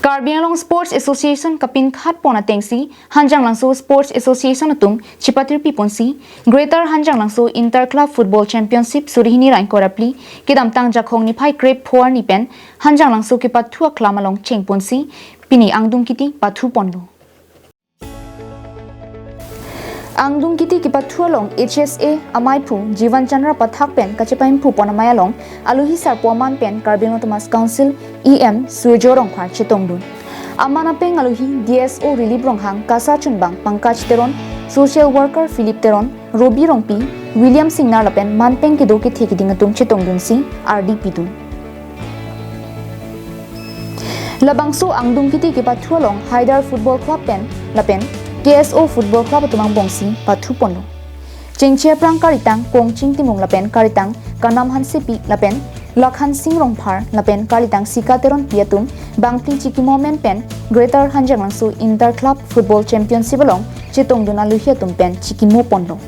Hanjanglangso Sports Association kapin khat pona tengsi Hanjanglangso Sports Association atum chipatir piponsi Greater Hanjanglangso Inter Club Football Championship surihini rain korapli kidam tang jakhong ni phai grade 4 ni pen Hanjanglangso kepathu aklamalong chengponsi pini angdung kiti pathu ponlo angdung kiti kepathu along HSA amaipu Jivan Chandra pathak pen kachepaim phu ponamayalong aluhi sarpoman pen Carbino Thomas Council EM Sujorong khar chitongdun amana peng aluhi DSO Relief Ronghang Kasa Chunbang Pankaj Teron Social Worker Philip Teron Robi Rongpi William Singnar lapen manpeng ke doki thekiding atung chitongdun si RDP dun labangso angdung kiti kepathu along Haidar Football Club pen lapen KSO Football Club tumang bongsi pathu ponlo chengche prang karitang kongching timung lapen karitang kanam hansepi lapen lakhan sing rongphar lapen karitang sikateron piatum bangpli chiki moment pen Greater Hanjanglangso Inter Club Football Championship along chitongdun aluhi tum pen chiki mo ponlo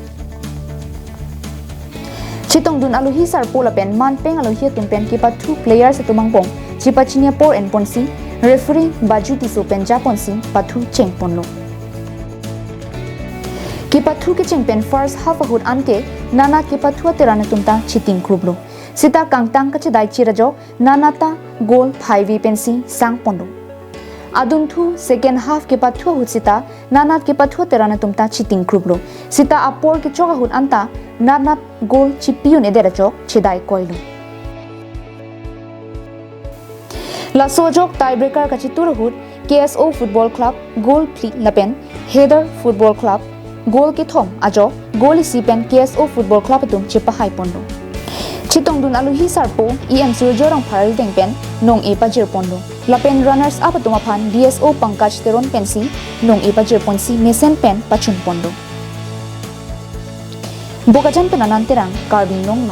chitongdun aluhi sarpo lapen manpeng aluhi tum pen kipathu players tumang bong chipachinia por en ponsi referee baju tiso pen japonsi pathu cheng ponlo kepathu ke chengpen first half ahut anke nana kepathu terana tumta chiting krublo sita kangtang ka chedai chirajo nanata goal 5 pensi sang pondo adumthu second half kepathu ahut sita nana kepathu terana tumta chiting krublo sita apor ke choga hut anta nana goal chipiun ederajo chedai koilo la sojok tiebreaker ka chitur hut KSO Football Club goal pli lapen Heather Football Club goal ke thom ajo goal isipen KSO Football Club tum chipa hai pondo chitongdun aluhi sarpo EM Sujorong pharal dengpen nong e pajir pondo lapen runners up atuma phan DSO Pankaj Teron pensi nong e pajir ponsi mesen pen pachun pondo bokajan penanan terang karbin nong